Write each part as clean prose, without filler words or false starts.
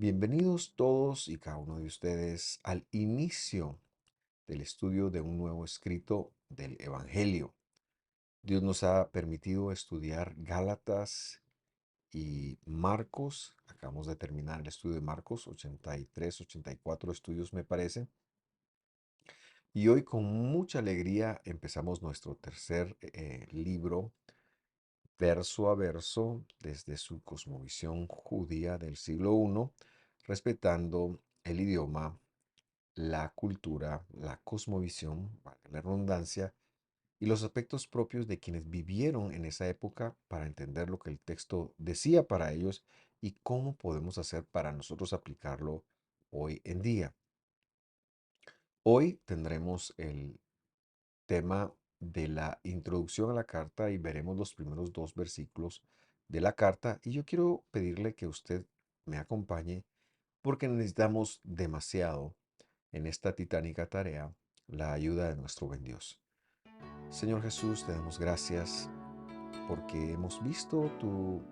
Bienvenidos todos y cada uno de ustedes al inicio del estudio de un nuevo escrito del Evangelio. Dios nos ha permitido estudiar Gálatas y Marcos. Acabamos de terminar el estudio de Marcos, 83, 84 estudios me parece. Y hoy con mucha alegría empezamos nuestro tercer libro, verso a verso, desde su cosmovisión judía del siglo I, respetando el idioma, la cultura, la cosmovisión, valga la redundancia, y los aspectos propios de quienes vivieron en esa época para entender lo que el texto decía para ellos y cómo podemos hacer para nosotros aplicarlo hoy en día. Hoy tendremos el tema de la introducción a la carta y veremos los primeros dos versículos de la carta y yo quiero pedirle que usted me acompañe porque necesitamos demasiado en esta titánica tarea la ayuda de nuestro buen Dios. Señor Jesús, te damos gracias porque hemos visto tu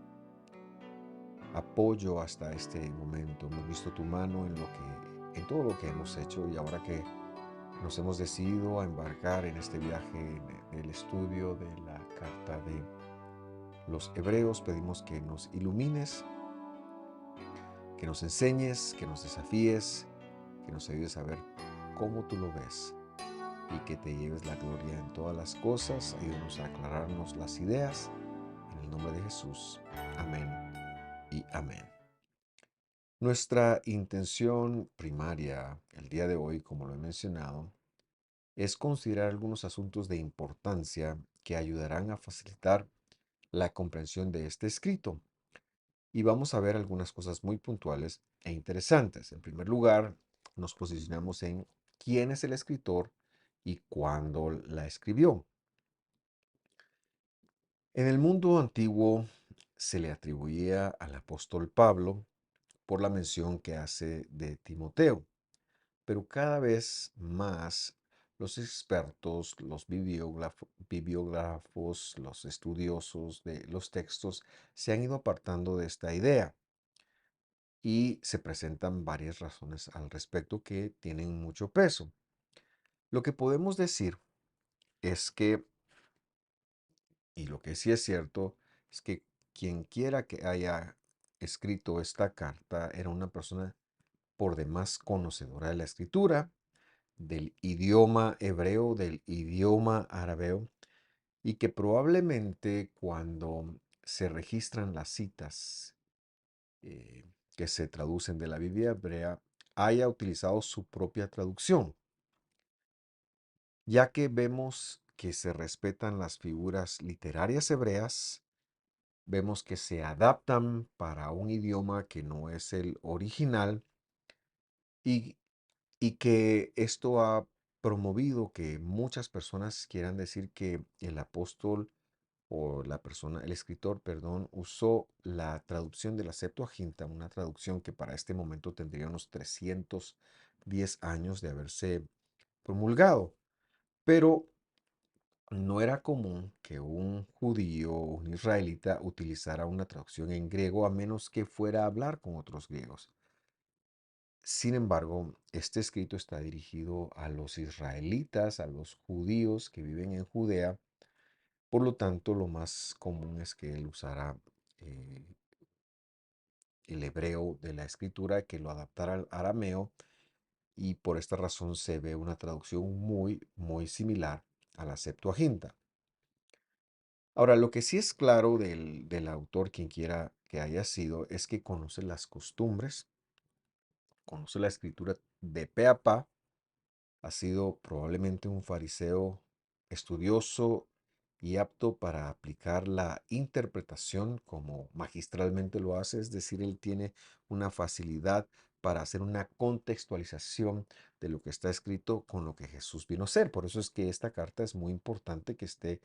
apoyo hasta este momento, hemos visto tu mano en todo lo que hemos hecho y ahora que nos hemos decidido a embarcar en este viaje en el estudio de la carta de los Hebreos, pedimos que nos ilumines, que nos enseñes, que nos desafíes, que nos ayudes a ver cómo tú lo ves y que te lleves la gloria en todas las cosas. Ayúdanos a aclararnos las ideas. En el nombre de Jesús. Amén y amén. Nuestra intención primaria el día de hoy, como lo he mencionado, es considerar algunos asuntos de importancia que ayudarán a facilitar la comprensión de este escrito. Y vamos a ver algunas cosas muy puntuales e interesantes. En primer lugar, nos posicionamos en quién es el escritor y cuándo la escribió. En el mundo antiguo se le atribuía al apóstol Pablo por la mención que hace de Timoteo, pero cada vez más los expertos, los bibliógrafos, los estudiosos de los textos se han ido apartando de esta idea y se presentan varias razones al respecto que tienen mucho peso. Lo que podemos decir es que, y lo que sí es cierto, es que quien quiera que haya escrito esta carta era una persona por demás conocedora de la escritura, del idioma hebreo, del idioma árabe, y que probablemente cuando se registran las citas eh, que se traducen de la Biblia hebrea, haya utilizado su propia traducción, ya que vemos que se respetan las figuras literarias hebreas, vemos que se adaptan para un idioma que no es el original y, y que esto ha promovido que muchas personas quieran decir que el apóstol o la persona, el escritor, perdón, usó la traducción de la Septuaginta, una traducción que para este momento tendría unos 310 años de haberse promulgado. Pero no era común que un judío o un israelita utilizara una traducción en griego a menos que fuera a hablar con otros griegos. Sin embargo, este escrito está dirigido a los israelitas, a los judíos que viven en Judea. Por lo tanto, lo más común es que él usara eh, el hebreo de la escritura, que lo adaptara al arameo, y por esta razón se ve una traducción muy similar a la Septuaginta. Ahora, lo que sí es claro del autor, quien quiera que haya sido, es que conoce las costumbres, conoce la escritura de pe a pa, ha sido probablemente un fariseo estudioso y apto para aplicar la interpretación como magistralmente lo hace, es decir, él tiene una facilidad para hacer una contextualización de lo que está escrito con lo que Jesús vino a ser. Por eso es que esta carta es muy importante que esté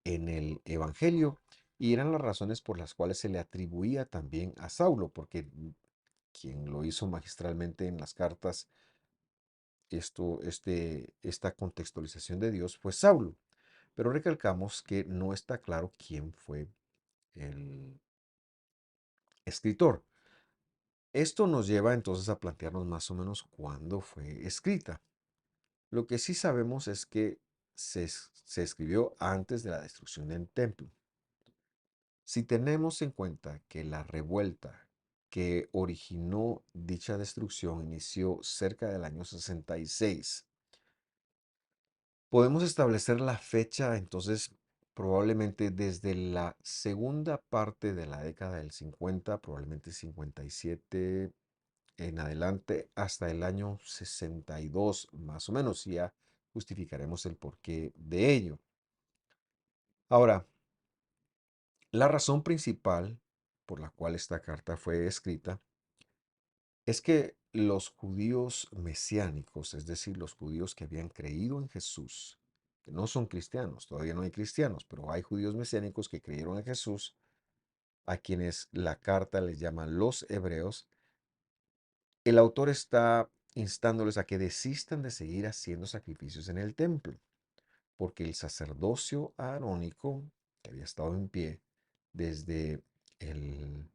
en el Evangelio y eran las razones por las cuales se le atribuía también a Saulo, porque quien lo hizo magistralmente en las cartas esta contextualización de Dios fue Saulo. Pero recalcamos que no está claro quién fue el escritor. Esto nos lleva entonces a plantearnos más o menos cuándo fue escrita. Lo que sí sabemos es que se escribió antes de la destrucción del templo. Si tenemos en cuenta que la revuelta que originó dicha destrucción inició cerca del año 66, podemos establecer la fecha entonces probablemente desde la segunda parte de la década del 50, probablemente 57 en adelante, hasta el año 62 más o menos. Y ya justificaremos el porqué de ello. Ahora, la razón principal por la cual esta carta fue escrita es que los judíos mesiánicos, es decir, los judíos que habían creído en Jesús, que no son cristianos, todavía no hay cristianos, pero hay judíos mesiánicos que creyeron en Jesús, a quienes la carta les llama los hebreos, el autor está instándoles a que desistan de seguir haciendo sacrificios en el templo, porque el sacerdocio arónico, que había estado en pie desde el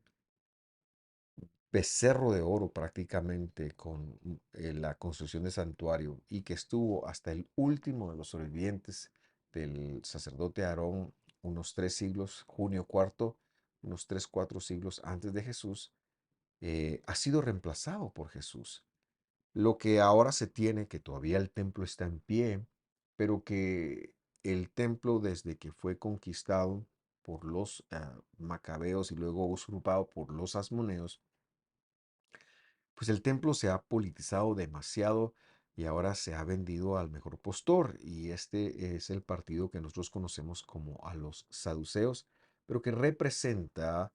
becerro de oro prácticamente con la construcción del santuario y que estuvo hasta el último de los sobrevivientes del sacerdote Aarón, unos 3 siglos, Junio cuarto, unos 3, 4 siglos antes de Jesús, ha sido reemplazado por Jesús. Lo que ahora se tiene, que todavía el templo está en pie, pero que el templo desde que fue conquistado por los macabeos y luego usurpado por los asmoneos, pues el templo se ha politizado demasiado y ahora se ha vendido al mejor postor. Y este es el partido que nosotros conocemos como a los saduceos, pero que representa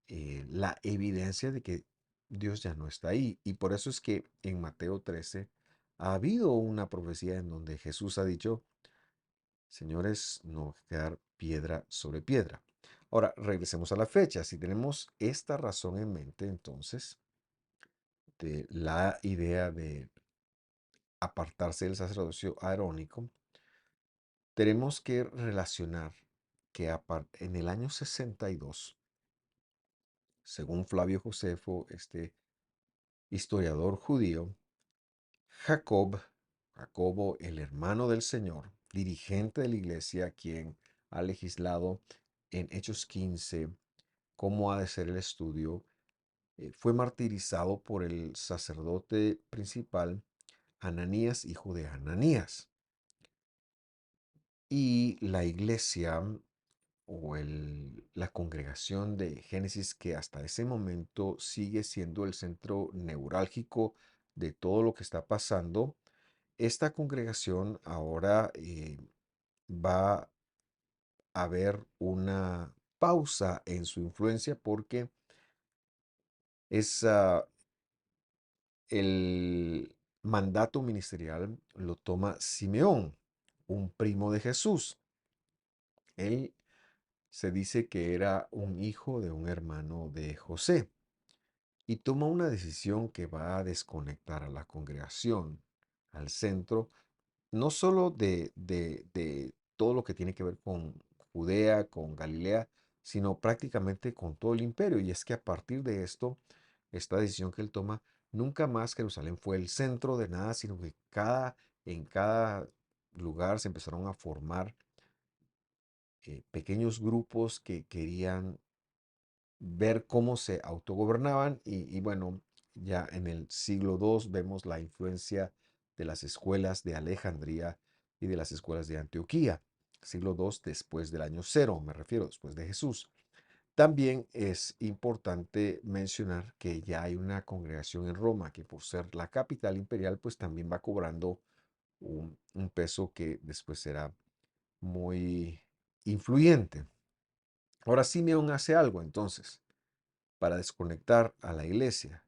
la evidencia de que Dios ya no está ahí. Y por eso es que en Mateo 13 ha habido una profecía en donde Jesús ha dicho, señores, no va a quedar piedra sobre piedra. Ahora, regresemos a la fecha. Si tenemos esta razón en mente, entonces, de la idea de apartarse del sacerdocio arónico, tenemos que relacionar que en el año 62, según Flavio Josefo, este historiador judío, Jacobo, el hermano del Señor, dirigente de la iglesia, quien ha legislado en Hechos 15 cómo ha de ser el estudio, fue martirizado por el sacerdote principal Ananías, hijo de Ananías. Y la iglesia o la congregación de Génesis, que hasta ese momento sigue siendo el centro neurálgico de todo lo que está pasando, esta congregación ahora va a haber una pausa en su influencia porque es el mandato ministerial lo toma Simeón, un primo de Jesús. Él se dice que era un hijo de un hermano de José y toma una decisión que va a desconectar a la congregación, al centro, no solo de todo lo que tiene que ver con Judea, con Galilea, sino prácticamente con todo el imperio. Y es que a partir de esto, esta decisión que él toma, nunca más Jerusalén fue el centro de nada, sino que en cada lugar se empezaron a formar pequeños grupos que querían ver cómo se autogobernaban y bueno, ya en el siglo II vemos la influencia de las escuelas de Alejandría y de las escuelas de Antioquía. Siglo II después del año cero, me refiero, después de Jesús. También es importante mencionar que ya hay una congregación en Roma que por ser la capital imperial, pues también va cobrando un peso que después será muy influyente. Ahora Simeón hace algo entonces para desconectar a la iglesia.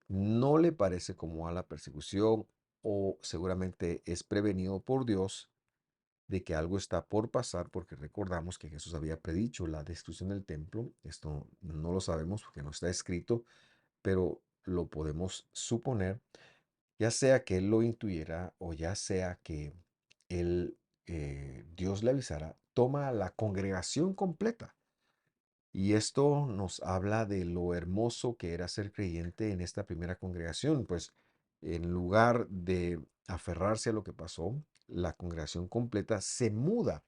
No le parece como a la persecución o seguramente es prevenido por Dios de que algo está por pasar porque recordamos que Jesús había predicho la destrucción del templo. Esto no lo sabemos porque no está escrito, pero lo podemos suponer, ya sea que él lo intuyera o ya sea que él, Dios le avisara, toma a la congregación completa Y esto nos habla de lo hermoso que era ser creyente en esta primera congregación, pues en lugar de aferrarse a lo que pasó, la congregación completa se muda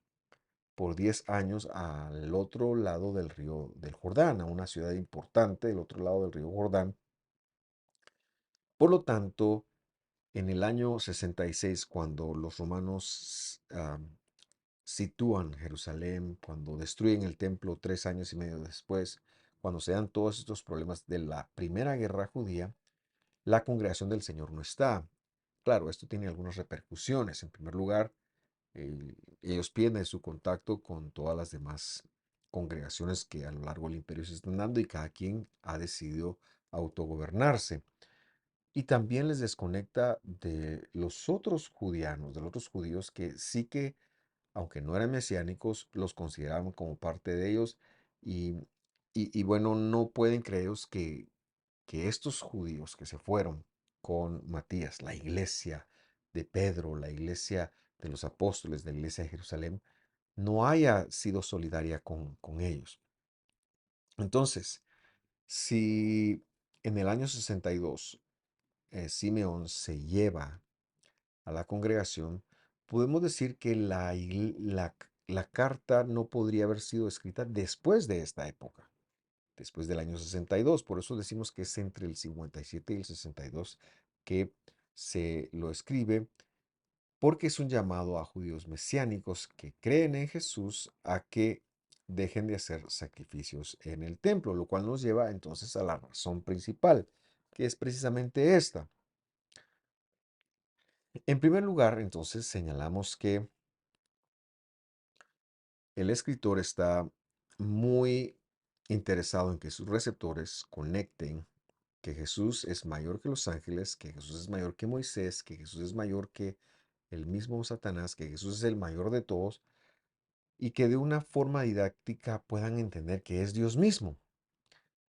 por 10 años al otro lado del río del Jordán, a una ciudad importante del otro lado del río Jordán. Por lo tanto, en el año 66, cuando los romanos sitúan Jerusalén, cuando destruyen el templo 3 años y medio después, cuando se dan todos estos problemas de la primera guerra judía, la congregación del Señor no está. Claro, esto tiene algunas repercusiones. En primer lugar, ellos pierden su contacto con todas las demás congregaciones que a lo largo del imperio se están dando y cada quien ha decidido autogobernarse. Y también les desconecta de los otros judianos, de los otros judíos que sí que, aunque no eran mesiánicos, los consideraban como parte de ellos y, bueno, no pueden creeros que estos judíos que se fueron con Matías, la iglesia de Pedro, la iglesia de los apóstoles, de la iglesia de Jerusalén, no haya sido solidaria con ellos. Entonces, si en el año 62 Simeón se lleva a la congregación, podemos decir que la carta no podría haber sido escrita después de esta época, después del año 62. Por eso decimos que es entre el 57 y el 62 que se lo escribe, porque es un llamado a judíos mesiánicos que creen en Jesús a que dejen de hacer sacrificios en el templo, lo cual nos lleva entonces a la razón principal, que es precisamente esta. En primer lugar, entonces, señalamos que el escritor está muy interesado en que sus receptores conecten que Jesús es mayor que los ángeles, que Jesús es mayor que Moisés, que Jesús es mayor que el mismo Satanás, que Jesús es el mayor de todos, y que de una forma didáctica puedan entender que es Dios mismo.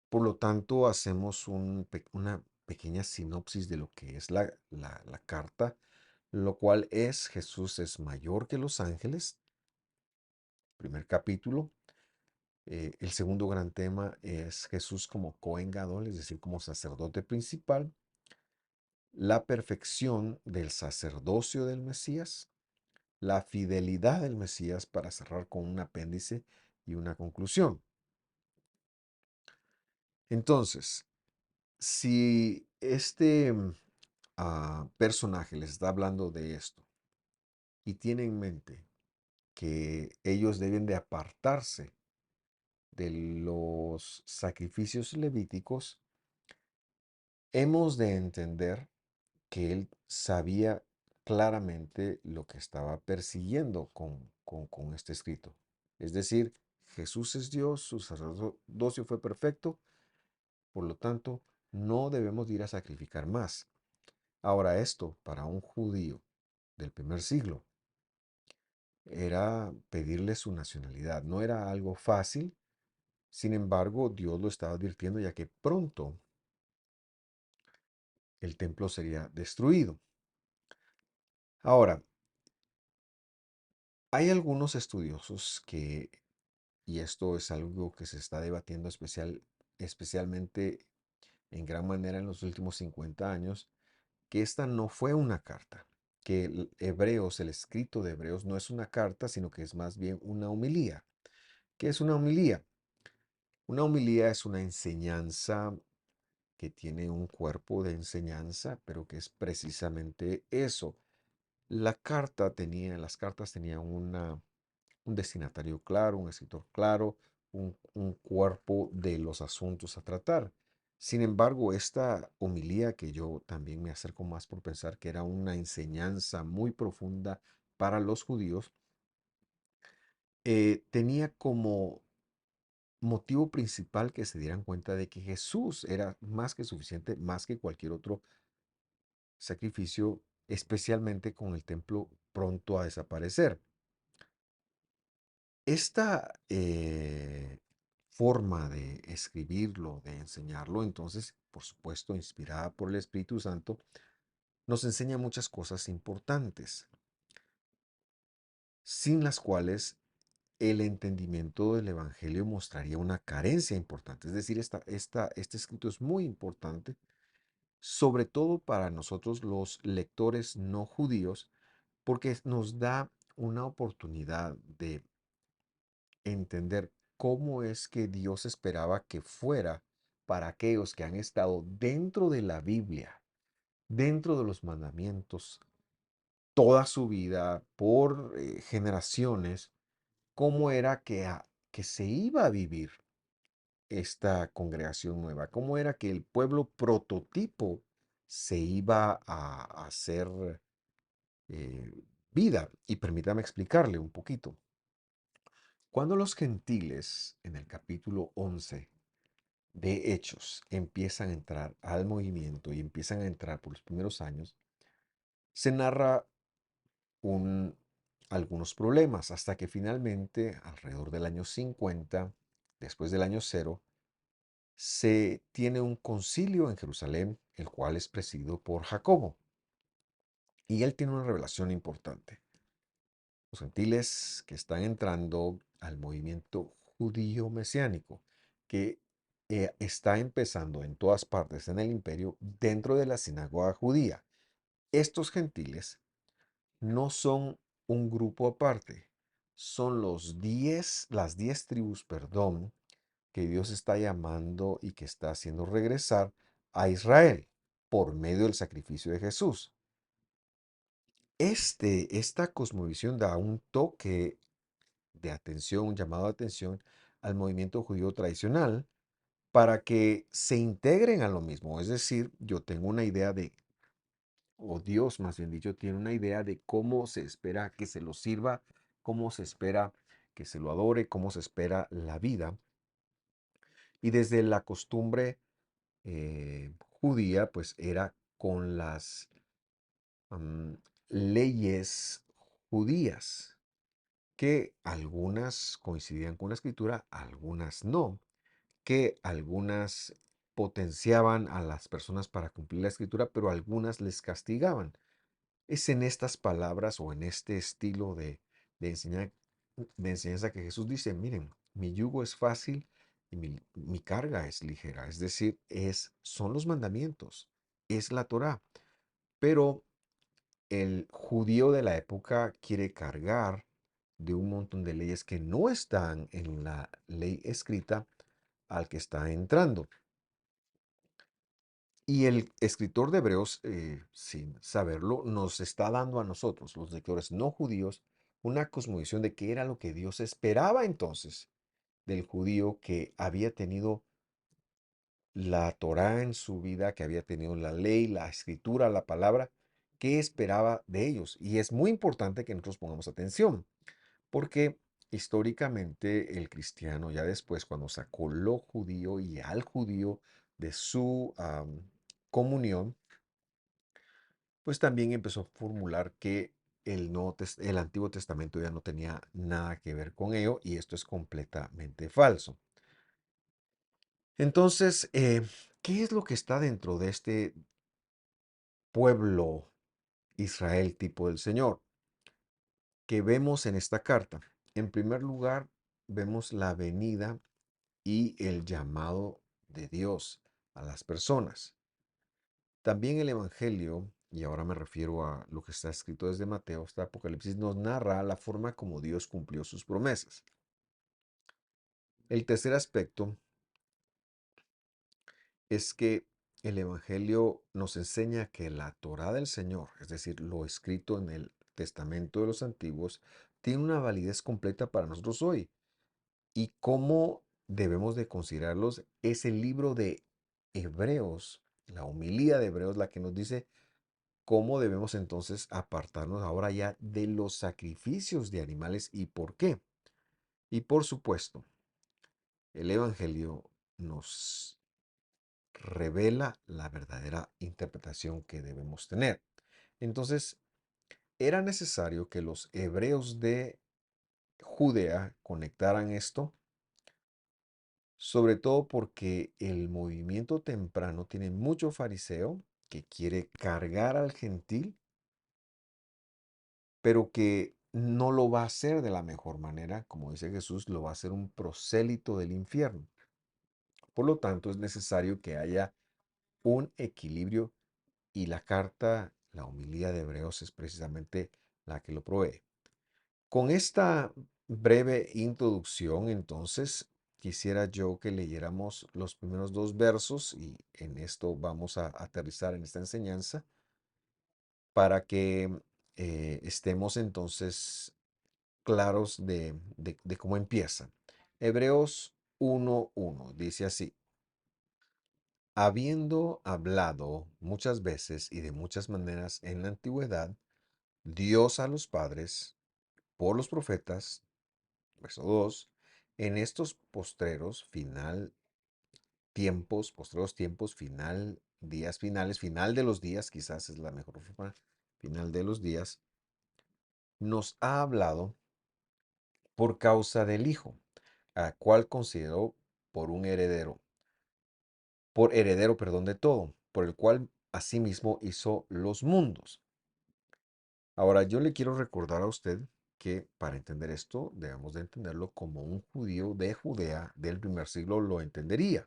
Por lo tanto, hacemos una pequeña sinopsis de lo que es la carta, lo cual es Jesús es mayor que los ángeles, primer capítulo. El segundo gran tema es Jesús como Cohen Gadol, es decir, como sacerdote principal, la perfección del sacerdocio del Mesías, la fidelidad del Mesías, para cerrar con un apéndice y una conclusión. Entonces, si este personaje les está hablando de esto y tiene en mente que ellos deben de apartarse de los sacrificios levíticos, hemos de entender que él sabía claramente lo que estaba persiguiendo con este escrito. Es decir, Jesús es Dios, su sacerdocio fue perfecto, por lo tanto, no debemos ir a sacrificar más. Ahora, esto para un judío del primer siglo era pedirle su nacionalidad. No era algo fácil, sin embargo, Dios lo estaba advirtiendo ya que pronto el templo sería destruido. Ahora, hay algunos estudiosos que, y esto es algo que se está debatiendo especialmente en gran manera en los últimos 50 años, que esta no fue una carta, que el escrito de Hebreos no es una carta, sino que es más bien una homilía. ¿Qué es una homilía? Una homilía es una enseñanza que tiene un cuerpo de enseñanza, pero que es precisamente eso. Las cartas tenían un destinatario claro, un escritor claro, un cuerpo de los asuntos a tratar. Sin embargo, esta homilía, que yo también me acerco más por pensar que era una enseñanza muy profunda para los judíos, tenía como motivo principal que se dieran cuenta de que Jesús era más que suficiente, más que cualquier otro sacrificio, especialmente con el templo pronto a desaparecer. Esta forma de escribirlo, de enseñarlo, entonces, por supuesto, inspirada por el Espíritu Santo, nos enseña muchas cosas importantes, sin las cuales el entendimiento del Evangelio mostraría una carencia importante. Es decir, este escrito es muy importante, sobre todo para nosotros los lectores no judíos, porque nos da una oportunidad de entender cómo es que Dios esperaba que fuera para aquellos que han estado dentro de la Biblia, dentro de los mandamientos, toda su vida, por generaciones, cómo era que se iba a vivir esta congregación nueva, cómo era que el pueblo prototipo se iba a hacer eh, vida. Y permítame explicarle un poquito. Cuando los gentiles, en el capítulo 11 de Hechos, empiezan a entrar al movimiento y empiezan a entrar por los primeros años, se narra un, algunos problemas hasta que finalmente, alrededor del año 50, después del año cero, se tiene un concilio en Jerusalén, el cual es presidido por Jacobo. Y él tiene una revelación importante. Los gentiles que están entrando al movimiento judío mesiánico, que está empezando en todas partes en el imperio, dentro de la sinagoga judía. Estos gentiles no son un grupo aparte, son las 10 tribus, perdón, que Dios está llamando y que está haciendo regresar a Israel por medio del sacrificio de Jesús. Esta cosmovisión da un toque de atención, un llamado de atención al movimiento judío tradicional para que se integren a lo mismo. Es decir, yo tengo una idea de, o Dios más bien dicho, tiene una idea de cómo se espera que se lo sirva, cómo se espera que se lo adore, cómo se espera la vida. Y desde la costumbre judía, pues era con las am, leyes judías, que algunas coincidían con la escritura, algunas no, que algunas potenciaban a las personas para cumplir la escritura, pero algunas les castigaban. Es en estas palabras o en este estilo de, enseñar- de enseñanza que Jesús dice, miren, mi yugo es fácil y mi carga es ligera. Es decir, son los mandamientos, es la Torá. Pero el judío de la época quiere cargar de un montón de leyes que no están en la ley escrita al que está entrando. Y el escritor de Hebreos, sin saberlo, nos está dando a nosotros, los lectores no judíos, una cosmovisión de qué era lo que Dios esperaba entonces del judío que había tenido la Torá en su vida, que había tenido la ley, la escritura, la palabra, qué esperaba de ellos. Y es muy importante que nosotros pongamos atención, porque históricamente el cristiano ya después, cuando sacó lo judío y al judío de su comunión, pues también empezó a formular que el Antiguo Testamento ya no tenía nada que ver con ello y esto es completamente falso. Entonces, ¿qué es lo que está dentro de este pueblo Israel tipo del Señor que vemos en esta carta? En primer lugar, vemos la venida y el llamado de Dios a las personas. También el Evangelio, y ahora me refiero a lo que está escrito desde Mateo hasta Apocalipsis, nos narra la forma como Dios cumplió sus promesas. El tercer aspecto es que el Evangelio nos enseña que la Torá del Señor, es decir, lo escrito en el Testamento de los antiguos, tiene una validez completa para nosotros hoy. Y cómo debemos de considerarlos es el libro de Hebreos, la homilía de Hebreos, la que nos dice cómo debemos entonces apartarnos ahora ya de los sacrificios de animales y por qué. Y por supuesto, el Evangelio nos revela la verdadera interpretación que debemos tener. Entonces, era necesario que los hebreos de Judea conectaran esto, sobre todo porque el movimiento temprano tiene mucho fariseo que quiere cargar al gentil, pero que no lo va a hacer de la mejor manera, como dice Jesús, lo va a hacer un prosélito del infierno. Por lo tanto, es necesario que haya un equilibrio y la carta, la homilía de Hebreos es precisamente la que lo provee. Con esta breve introducción, entonces, quisiera yo que leyéramos los primeros dos versos y en esto vamos a aterrizar en esta enseñanza para que estemos entonces claros de cómo empieza. Hebreos 1:1 dice así: habiendo hablado muchas veces y de muchas maneras en la antigüedad, Dios a los padres por los profetas, verso 2, en estos postreros tiempos, días finales, final de los días, quizás es la mejor forma, final de los días, nos ha hablado por causa del Hijo, a cual consideró por un heredero, perdón, de todo, por el cual asimismo hizo los mundos. Ahora, yo le quiero recordar a usted que para entender esto debemos de entenderlo como un judío de Judea del primer siglo lo entendería.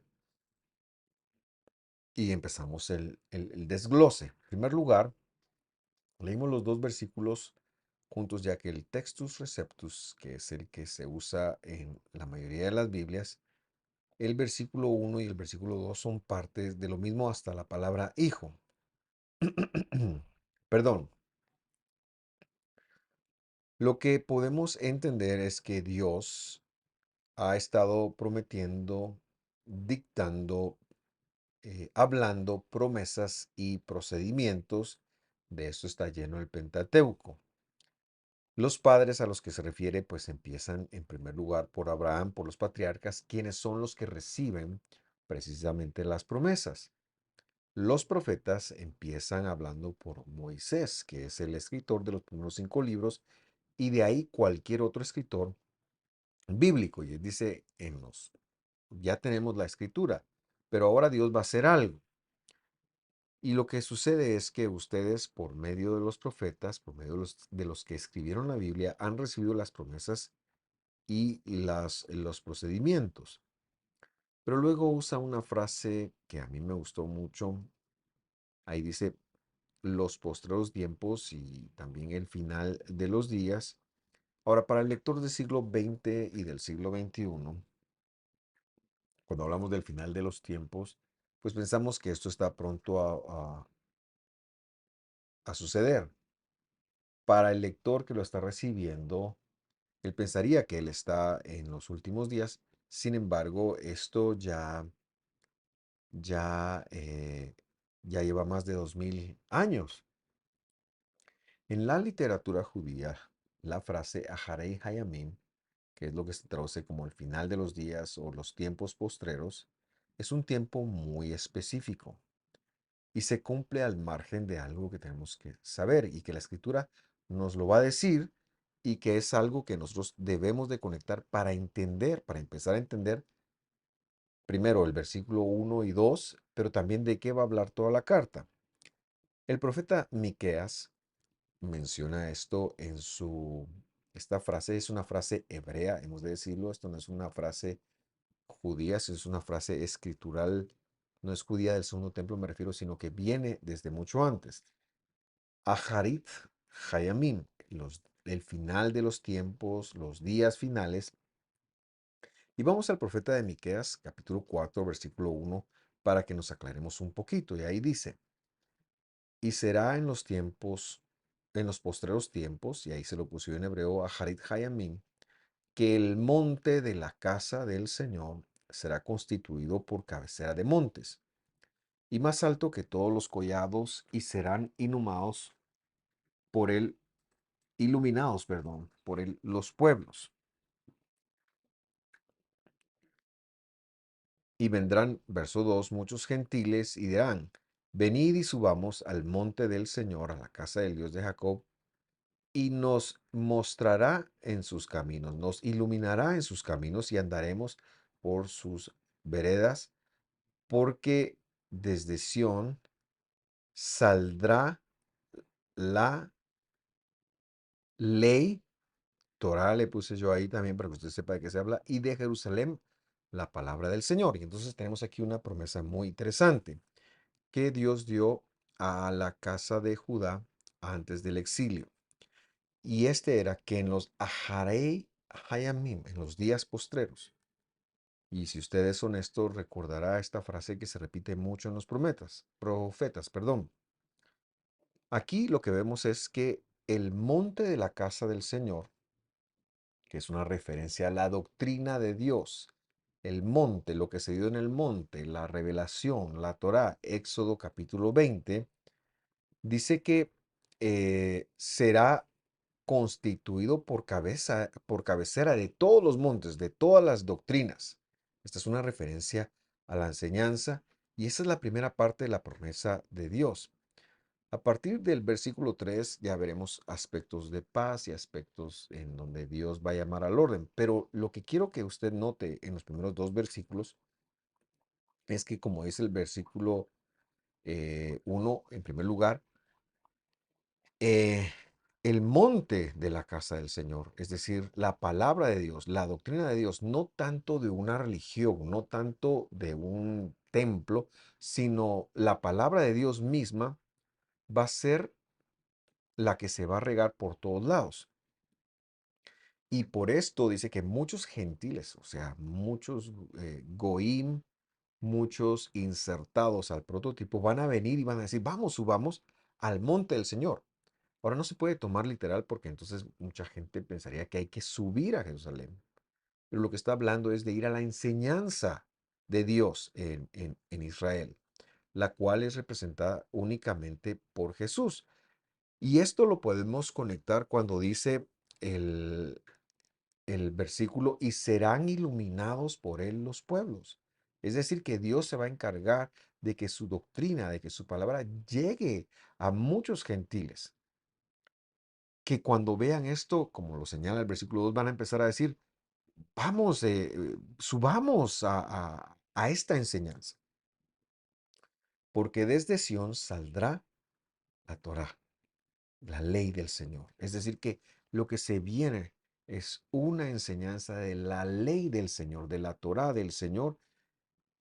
Y empezamos el desglose. En primer lugar, leímos los dos versículos juntos, ya que el Textus Receptus, que es el que se usa en la mayoría de las Biblias, el versículo 1 y el versículo 2 son partes de lo mismo hasta la palabra hijo. Perdón. Lo que podemos entender es que Dios ha estado prometiendo, dictando, hablando promesas y procedimientos. De eso está lleno el Pentateuco. Los padres a los que se refiere pues empiezan en primer lugar por Abraham, por los patriarcas, quienes son los que reciben precisamente las promesas. Los profetas empiezan hablando por Moisés, que es el escritor de los primeros 5 libros, y de ahí cualquier otro escritor bíblico. Y él dice, ya tenemos la escritura, pero ahora Dios va a hacer algo. Y lo que sucede es que ustedes, por medio de los profetas, por medio de los que escribieron la Biblia, han recibido las promesas y los procedimientos. Pero luego usa una frase que a mí me gustó mucho. Ahí dice los postreros tiempos y también el final de los días. Ahora, para el lector del siglo XX y del siglo XXI, cuando hablamos del final de los tiempos, pues pensamos que esto está pronto a suceder. Para el lector que lo está recibiendo, él pensaría que él está en los últimos días. Sin embargo, esto ya, eh, ya lleva más de 2000 años. En la literatura judía, la frase Aharei Hayamim, que es lo que se traduce como el final de los días o los tiempos postreros, es un tiempo muy específico y se cumple al margen de algo que tenemos que saber y que la escritura nos lo va a decir y que es algo que nosotros debemos de conectar para entender, para empezar a entender primero el versículo 1 y 2, pero también de qué va a hablar toda la carta. El profeta Miqueas menciona esto esta frase es una frase hebrea, hemos de decirlo, esto no es una frase judía, es una frase escritural, no es judía del segundo templo, me refiero, sino que viene desde mucho antes. Aharit Hayamim, el final de los tiempos, los días finales. Y vamos al profeta de Miqueas, capítulo 4, versículo 1, para que nos aclaremos un poquito. Y ahí dice, y será en los postreros tiempos, y ahí se lo puso en hebreo, Aharit Hayamim, que el monte de la casa del Señor será constituido por cabecera de montes, y más alto que todos los collados, y serán por él, iluminados, perdón, por él los pueblos. Y vendrán, verso 2, muchos gentiles y dirán, venid y subamos al monte del Señor, a la casa del Dios de Jacob, y nos mostrará en sus caminos, nos iluminará en sus caminos y andaremos por sus veredas, porque desde Sión saldrá la ley Torá le puse yo ahí también para que usted sepa de qué se habla, y de Jerusalén, la palabra del Señor. Y entonces tenemos aquí una promesa muy interesante que Dios dio a la casa de Judá antes del exilio. Y este era que en los Aharei Hayamim, en los días postreros, y si usted es honesto, recordará esta frase que se repite mucho en los profetas, perdón. Aquí lo que vemos es que el monte de la casa del Señor, que es una referencia a la doctrina de Dios, el monte, lo que se dio en el monte, la revelación, la Torá, Éxodo capítulo 20, dice que será constituido por cabecera de todos los montes, de todas las doctrinas. Esta es una referencia a la enseñanza y esa es la primera parte de la promesa de Dios. A partir del versículo 3 ya veremos aspectos de paz y aspectos en donde Dios va a llamar al orden. Pero lo que quiero que usted note en los primeros dos versículos es que, como dice el versículo 1, en primer lugar, eh, el monte de la casa del Señor, es decir, la palabra de Dios, la doctrina de Dios, no tanto de una religión, no tanto de un templo, sino la palabra de Dios misma va a ser la que se va a regar por todos lados. Y por esto dice que muchos gentiles, o sea, muchos goim, muchos insertados al prototipo, van a venir y van a decir, vamos, subamos al monte del Señor. Ahora no se puede tomar literal porque entonces mucha gente pensaría que hay que subir a Jerusalén. Pero lo que está hablando es de ir a la enseñanza de Dios en Israel, la cual es representada únicamente por Jesús. Y esto lo podemos conectar cuando dice el, el versículo, y serán iluminados por él los pueblos. Es decir, que Dios se va a encargar de que su doctrina, de que su palabra llegue a muchos gentiles, que cuando vean esto, como lo señala el versículo 2, van a empezar a decir, vamos, subamos a esta enseñanza, porque desde Sión saldrá la Torá, la ley del Señor. Es decir, que lo que se viene es una enseñanza de la ley del Señor, de la Torá del Señor,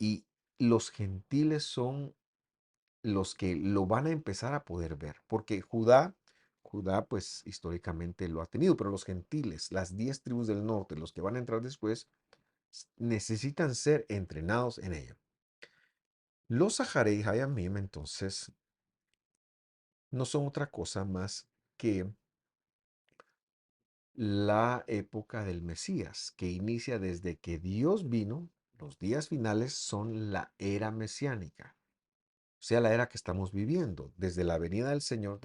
y los gentiles son los que lo van a empezar a poder ver, porque Judá pues históricamente lo ha tenido, pero los gentiles, las 10 tribus del norte, los que van a entrar después, necesitan ser entrenados en ello. Los Saharei Hayamim entonces no son otra cosa más que la época del Mesías, que inicia desde que Dios vino. Los días finales son la era mesiánica, o sea, la era que estamos viviendo. Desde la venida del Señor,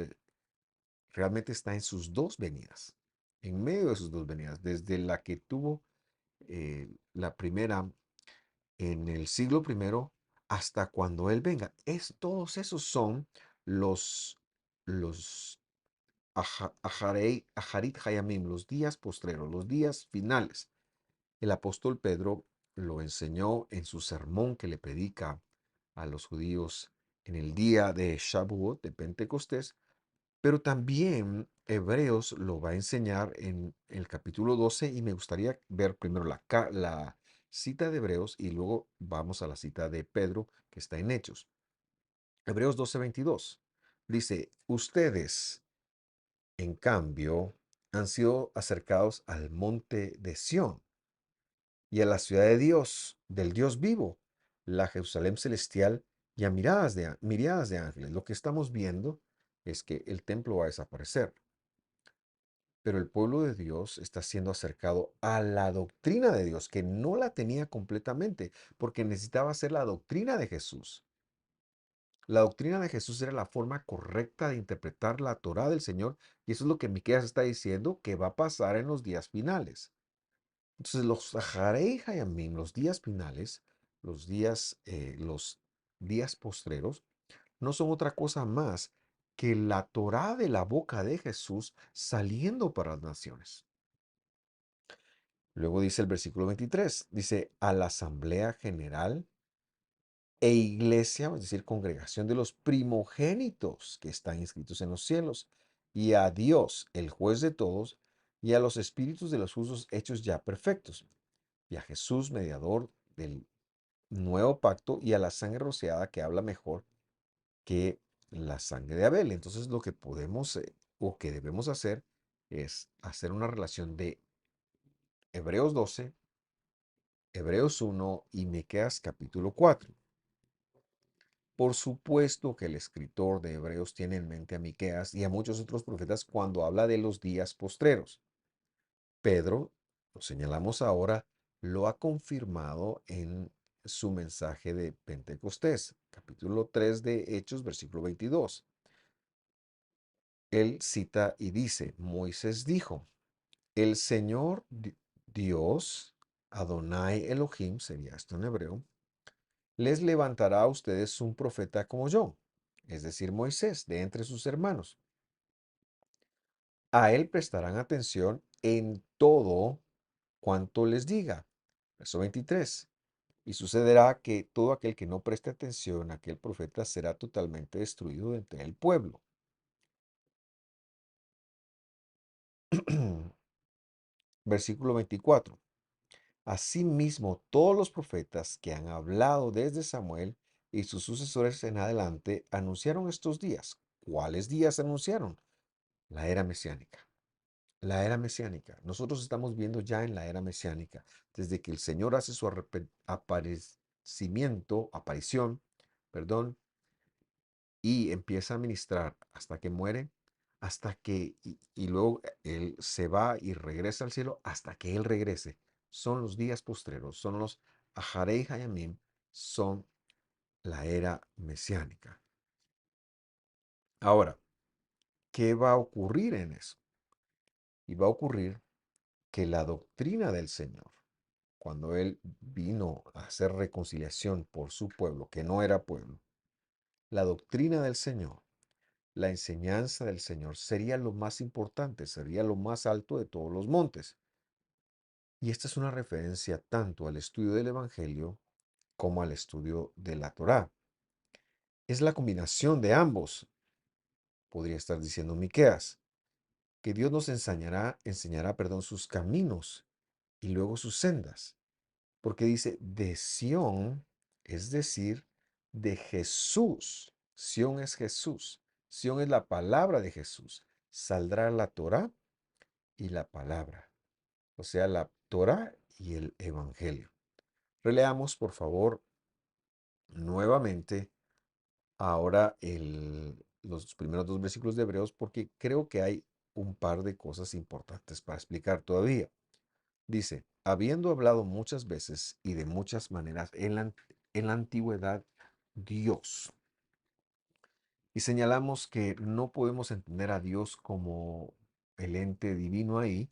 realmente está en sus dos venidas, en medio de sus dos venidas, desde la que tuvo la primera en el siglo primero hasta cuando Él venga. Todos esos son los Aharit Hayamim, los días postreros, los días finales. El apóstol Pedro lo enseñó en su sermón que le predica a los judíos en el día de Shavuot, de Pentecostés, pero también Hebreos lo va a enseñar en el capítulo 12 y me gustaría ver primero la cita de Hebreos y luego vamos a la cita de Pedro que está en Hechos. Hebreos 12:22 dice, ustedes, en cambio, han sido acercados al monte de Sión y a la ciudad de Dios, del Dios vivo, la Jerusalén celestial y a miradas de ángeles. Lo que estamos viendo es que el templo va a desaparecer, pero el pueblo de Dios está siendo acercado a la doctrina de Dios, que no la tenía completamente, porque necesitaba ser la doctrina de Jesús. La doctrina de Jesús era la forma correcta de interpretar la Torá del Señor, y eso es lo que Miqueas está diciendo que va a pasar en los días finales. Entonces, los Saharei Hayamim, los días postreros, no son otra cosa más que la Torá de la boca de Jesús saliendo para las naciones. Luego dice el versículo 23, dice, a la asamblea general e iglesia, es decir, congregación de los primogénitos que están inscritos en los cielos, y a Dios, el juez de todos, y a los espíritus de los justos hechos ya perfectos, y a Jesús, mediador del nuevo pacto, y a la sangre rociada que habla mejor que la sangre de Abel. Entonces lo que podemos o que debemos hacer es hacer una relación de Hebreos 12, Hebreos 1 y Miqueas capítulo 4. Por supuesto que el escritor de Hebreos tiene en mente a Miqueas y a muchos otros profetas cuando habla de los días postreros. Pedro, lo señalamos ahora, lo ha confirmado en su mensaje de Pentecostés, capítulo 3 de Hechos, versículo 22. Él cita y dice, Moisés dijo, el Señor Dios, Adonai Elohim, sería esto en hebreo, les levantará a ustedes un profeta como yo, es decir, Moisés, de entre sus hermanos. A él prestarán atención en todo cuanto les diga. Verso 23. Y sucederá que todo aquel que no preste atención a aquel profeta será totalmente destruido de entre el pueblo. Versículo 24. Asimismo, todos los profetas que han hablado desde Samuel y sus sucesores en adelante anunciaron estos días. ¿Cuáles días anunciaron? La era mesiánica. La era mesiánica. Nosotros estamos viendo ya en la era mesiánica, desde que el Señor hace su aparición, perdón, y empieza a ministrar hasta que muere, hasta que, y luego Él se va y regresa al cielo, hasta que Él regrese. Son los días postreros, son los Aharei Hayamim, son la era mesiánica. Ahora, ¿qué va a ocurrir en eso? Y va a ocurrir que la doctrina del Señor, cuando Él vino a hacer reconciliación por su pueblo, que no era pueblo, la doctrina del Señor, la enseñanza del Señor sería lo más importante, sería lo más alto de todos los montes. Y esta es una referencia tanto al estudio del Evangelio como al estudio de la Torá. Es la combinación de ambos, podría estar diciendo Miqueas, que Dios nos enseñará, sus caminos y luego sus sendas. Porque dice de Sión, es decir, de Jesús. Sión es Jesús. Sión es la palabra de Jesús. Saldrá la Torá y la palabra, o sea, la Torá y el Evangelio. Releamos, por favor, nuevamente ahora los primeros dos versículos de Hebreos porque creo que hay un par de cosas importantes para explicar todavía. Dice, habiendo hablado muchas veces y de muchas maneras en la antigüedad, Dios. Y señalamos que no podemos entender a Dios como el ente divino ahí,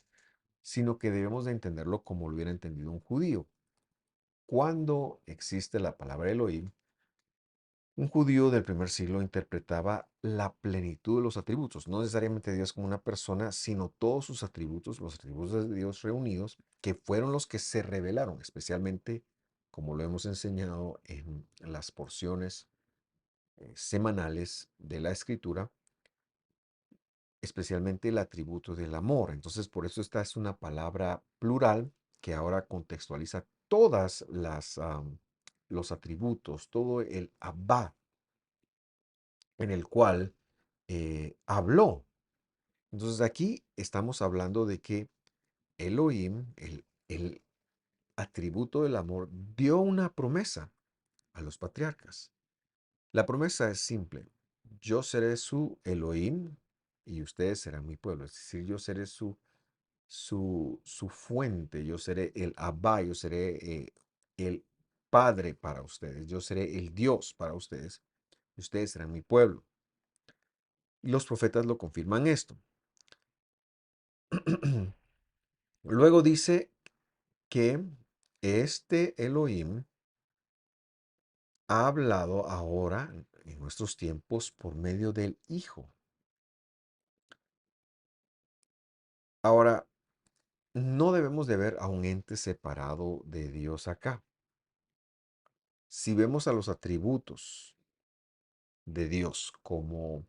sino que debemos de entenderlo como lo hubiera entendido un judío. Cuando existe la palabra Elohim, un judío del primer siglo interpretaba la plenitud de los atributos, no necesariamente Dios como una persona, sino todos sus atributos, los atributos de Dios reunidos, que fueron los que se revelaron, especialmente como lo hemos enseñado en las porciones semanales de la Escritura, especialmente el atributo del amor. Entonces, por eso esta es una palabra plural que ahora contextualiza todas los atributos, todo el abba en el cual habló. Entonces aquí estamos hablando de que Elohim, el atributo del amor, dio una promesa a los patriarcas. La promesa es simple. Yo seré su Elohim y ustedes serán mi pueblo. Es decir, yo seré su fuente, yo seré el Abba, yo seré el Padre para ustedes, yo seré el Dios para ustedes y ustedes serán mi pueblo. Y los profetas lo confirman esto. Luego dice que este Elohim ha hablado ahora, en nuestros tiempos, por medio del Hijo. Ahora, no debemos de ver a un ente separado de Dios acá. Si vemos a los atributos de Dios como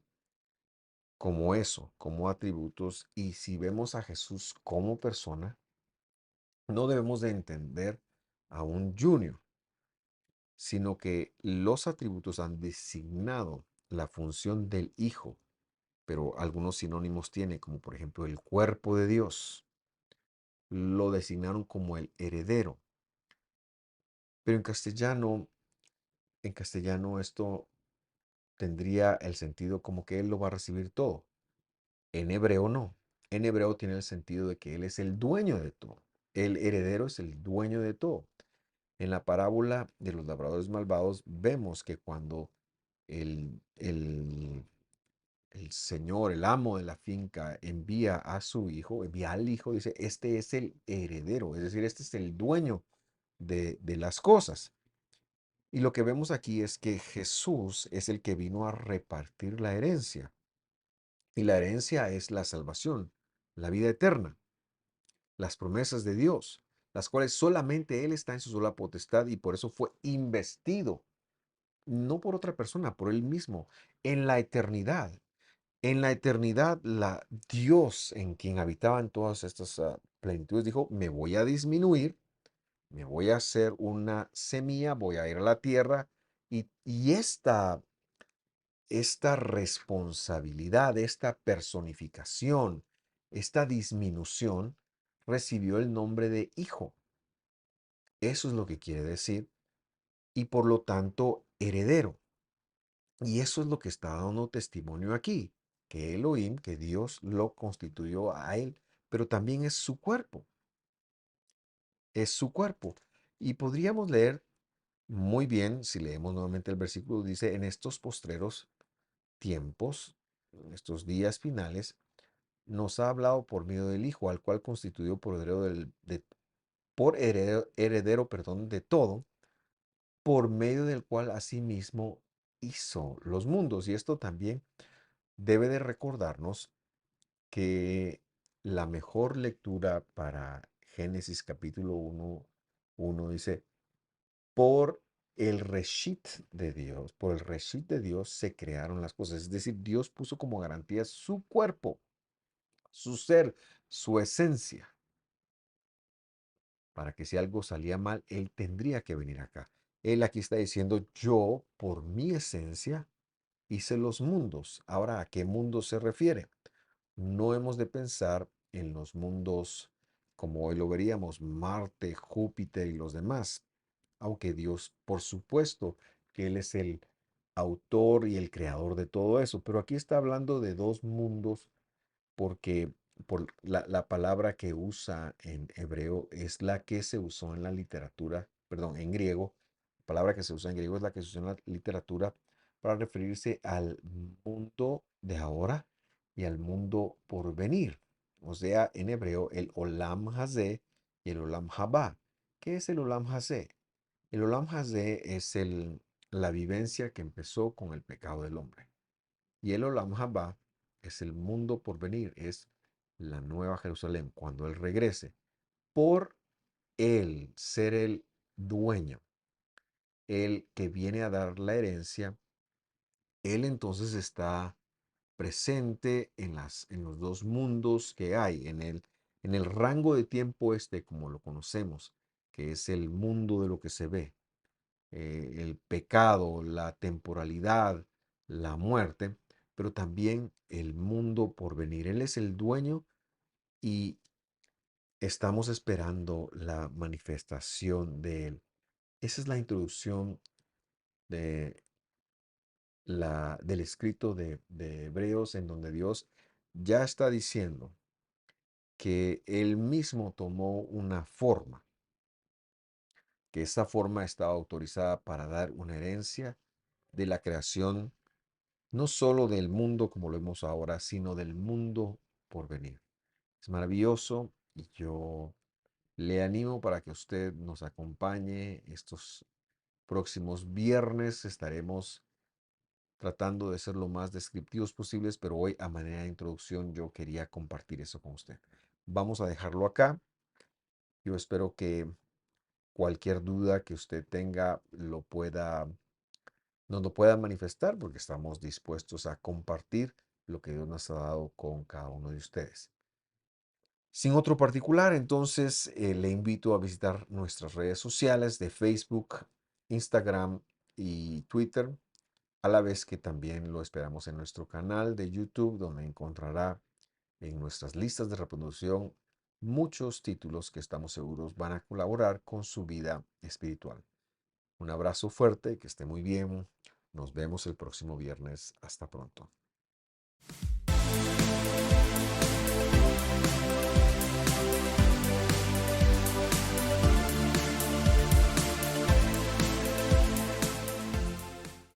como eso, como atributos. Y si vemos a Jesús como persona, no debemos de entender a un junior, sino que los atributos han designado la función del Hijo, pero algunos sinónimos tiene, como por ejemplo el cuerpo de Dios, lo designaron como el heredero. Pero en castellano esto tendría el sentido como que Él lo va a recibir todo. En hebreo no. En hebreo tiene el sentido de que Él es el dueño de todo. El heredero es el dueño de todo. En la parábola de los labradores malvados vemos que cuando el, el, el señor, el amo de la finca envía a su hijo, envía al hijo, dice, este es el heredero, es decir, este es el dueño de las cosas. Y lo que vemos aquí es que Jesús es el que vino a repartir la herencia. Y la herencia es la salvación, la vida eterna, las promesas de Dios, las cuales solamente Él está en su sola potestad y por eso fue investido, no por otra persona, por Él mismo, en la eternidad. En la eternidad, Dios en quien habitaban todas estas plenitudes dijo, me voy a disminuir, me voy a hacer una semilla, voy a ir a la tierra y esta responsabilidad, esta personificación, esta disminución recibió el nombre de hijo. Eso es lo que quiere decir y por lo tanto heredero. Y eso es lo que está dando testimonio aquí, que Elohim, que Dios lo constituyó a él, pero también es su cuerpo. Y podríamos leer muy bien, si leemos nuevamente el versículo, dice, en estos postreros tiempos, en estos días finales, nos ha hablado por medio del Hijo, al cual constituyó por heredero, heredero, perdón, de todo, por medio del cual asimismo hizo los mundos. Y esto también debe de recordarnos que la mejor lectura para Génesis capítulo 1 dice, por el reshit de Dios, por el reshit de Dios se crearon las cosas. Es decir, Dios puso como garantía su cuerpo, su ser, su esencia, para que si algo salía mal, Él tendría que venir acá. Él aquí está diciendo, yo, por mi esencia, hice los mundos. Ahora, ¿a qué mundo se refiere? No hemos de pensar en los mundos como hoy lo veríamos, Marte, Júpiter y los demás, aunque Dios, por supuesto, que Él es el autor y el creador de todo eso, pero aquí está hablando de dos mundos porque por la palabra que usa en hebreo es la que se usó en la literatura, perdón, en griego, la palabra que se usa en griego es la que se usa en la literatura para referirse al mundo de ahora y al mundo por venir. O sea, en hebreo, el Olam Hazé y el Olam Haba. ¿Qué es el Olam Hazé? El Olam Hazé es la vivencia que empezó con el pecado del hombre. Y el Olam Haba es el mundo por venir, es la nueva Jerusalén, cuando Él regrese. Por Él ser el dueño, el que viene a dar la herencia, Él entonces está presente en los dos mundos que hay, en el rango de tiempo este, como lo conocemos, que es el mundo de lo que se ve, el pecado, la temporalidad, la muerte, pero también el mundo por venir. Él es el dueño y estamos esperando la manifestación de Él. Esa es la introducción de del escrito de Hebreos en donde Dios ya está diciendo que Él mismo tomó una forma, que esa forma estaba autorizada para dar una herencia de la creación no solo del mundo como lo vemos ahora, sino del mundo por venir. Es maravilloso y yo le animo para que usted nos acompañe estos próximos viernes. Estaremos tratando de ser lo más descriptivos posibles, pero hoy a manera de introducción yo quería compartir eso con usted. Vamos a dejarlo acá. Yo espero que cualquier duda que usted tenga nos lo pueda manifestar porque estamos dispuestos a compartir lo que Dios nos ha dado con cada uno de ustedes. Sin otro particular, entonces le invito a visitar nuestras redes sociales de Facebook, Instagram y Twitter, a la vez que también lo esperamos en nuestro canal de YouTube, donde encontrará en nuestras listas de reproducción muchos títulos que estamos seguros van a colaborar con su vida espiritual. Un abrazo fuerte, que esté muy bien. Nos vemos el próximo viernes. Hasta pronto.